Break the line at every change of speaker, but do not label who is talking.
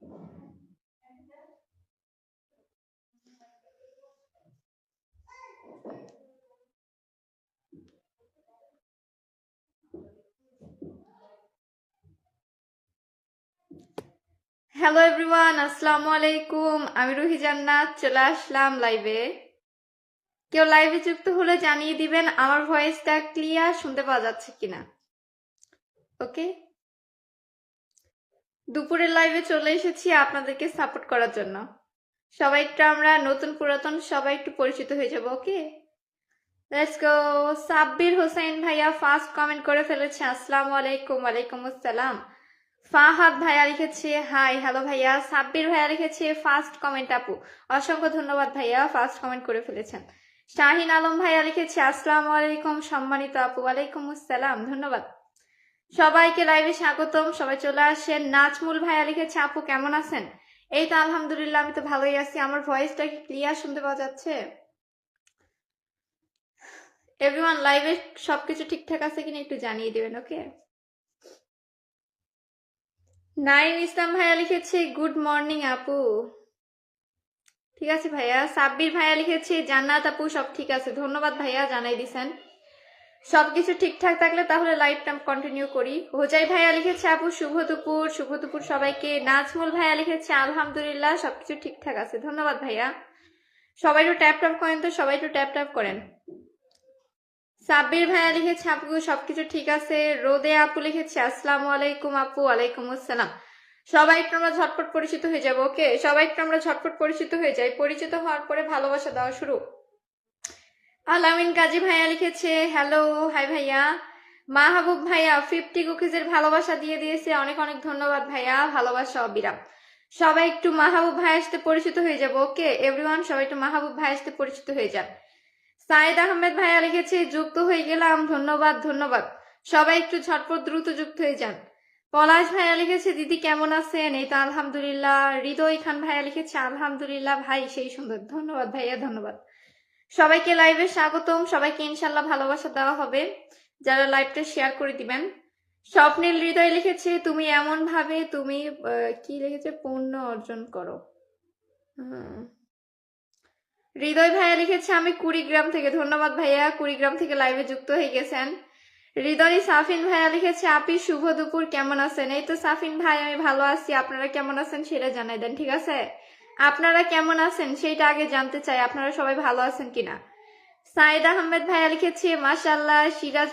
Hello everyone, আসসালামু আলাইকুম। আমি রুহি জান্নাত চলে আসলাম লাইভে। কেউ লাইভে যুক্ত হলে জানিয়ে দিবেন আমার ভয়েসটা ক্লিয়ার শুনতে পাওয়া যাচ্ছে কিনা। ওকে, দুপুরের লাইভে চলে এসেছি আপনাদেরকে সাপোর্ট করার জন্য। সবাই একটু আমরা নতুন পুরাতন সবাই একটু পরিচিত হয়ে যাবো। ওকে, লেটস গো। সাব্বির হোসেন ভাইয়া ফার্স্ট কমেন্ট করে ফেলেছে, আসসালামু আলাইকুম। ওয়ালাইকুম আসসালাম। ফাহাদ ভাইয়া লিখেছে হাই, হ্যালো ভাইয়া। সাব্বির ভাইয়া লিখেছে ফার্স্ট কমেন্ট আপু, অসংখ্য ধন্যবাদ ভাইয়া, ফার্স্ট কমেন্ট করে ফেলেছেন। শাহিন আলম ভাইয়া লিখেছে আসসালামু আলাইকুম সম্মানিত আপু। ওয়ালাইকুম আসসালাম, ধন্যবাদ। সবাইকে লাইভে স্বাগতম, সবাই চলে আসেন। নাজমুল ভাইয়া লিখেছে আপু কেমন আছেন? এই তো আলহামদুলিল্লাহ, আমি তো ভালোই আছি। আমার ভয়েসটা কি ক্লিয়ার শুনতে পাওয়া যাচ্ছে? এভরিওয়ান লাইভে সবকিছু ঠিকঠাক আছে কিনা একটু জানিয়ে দিবেন। ওকে, নাইম ইসলাম ভাইয়া লিখেছে গুড মর্নিং আপু। ঠিক আছে ভাইয়া। সাব্বির ভাইয়া লিখেছে জান্নাত আপু সব ঠিক আছে, ধন্যবাদ ভাইয়া, জানাই দিছেন। সবকিছু ঠিকঠাক থাকলে তাহলে লাইভটা কন্টিনিউ করি। হোজাই ভাইয়া লিখেছে আপু শুভ দুপুর। শুভ দুপুর সবাইকে। নাজমুল ভাইয়া লিখেছে আলহামদুলিল্লাহ সবকিছু ঠিকঠাক আছে, ধন্যবাদ ভাইয়া। সবাই একটু ট্যাপ ট্যাপ করেন তো, সবাই একটু ট্যাপ ট্যাপ করেন। সাব্বির ভাইয়া লিখেছে আপু সবকিছু ঠিক আছে। রোদে আপু লিখেছে আসসালামু আলাইকুম আপু। ওয়ালাইকুম আসসালাম। সবাই একটু আমরা ঝটপট পরিচিত হয়ে যাবো। ওকে, সবাই একটু আমরা ঝটপট পরিচিত হয়ে যাই। পরিচিত হওয়ার পরে ভালোবাসা দেওয়া শুরু। আলামিন কাজী ভাইয়া লিখেছে হ্যালো, হাই ভাইয়া। মাহবুব ভাইয়া 50 কুকিজের ভালোবাসা দিয়ে দিয়েছে, অনেক অনেক ধন্যবাদ ভাইয়া, ভালোবাসা অবিরাম। সবাই একটু মাহবুব ভাইয়ের সাথে পরিচিত হয়ে যাবো। ওকে এভরিওয়ান, সবাই একটু মাহবুব ভাইয়ের সাথে পরিচিত হয়ে যান। সাইদ আহমেদ ভাইয়া লিখেছে যুক্ত হয়ে গেলাম, ধন্যবাদ ধন্যবাদ। সবাই একটু ঝটপট দ্রুত যুক্ত হয়ে যান। পলাশ ভাইয়া লিখেছে দিদি কেমন আছেন? এই তো আলহামদুলিল্লাহ। হৃদয় খান ভাইয়া লিখেছে আলহামদুলিল্লাহ ভাই সেই সুন্দর, ধন্যবাদ ভাইয়া, ধন্যবাদ। সবাইকে লাইভে স্বাগতম, সবাইকে ইনশাল্লাহ ভালোবাসা দেওয়া হবে যারা লাইভটা শেয়ার করে দিবেন। স্বপ্নের হৃদয় লিখেছে তুমি এমন ভাবে তুমি কি লিখেছে পূর্ণ অর্জন করো। হৃদয় ভাইয়া লিখেছে আমি কুড়িগ্রাম থেকে, ধন্যবাদ ভাইয়া, কুড়িগ্রাম থেকে লাইভে যুক্ত হয়ে গেছেন। হৃদয় সাফিন ভাইয়া লিখেছে আপি শুভ দুপুর কেমন আছেন? এই তো সাফিন ভাই আমি ভালো আছি, আপনারা কেমন আছেন সেটা জানাই দেন। ঠিক আছে, আপনারা কেমন আছেন সেইটা আগে জানতে চাই, আপনারা সবাই ভালো আছেন কিনা। সাইদ আহমেদ ভাইয়া লিখেছে মাশাআল্লাহ। সিরাজ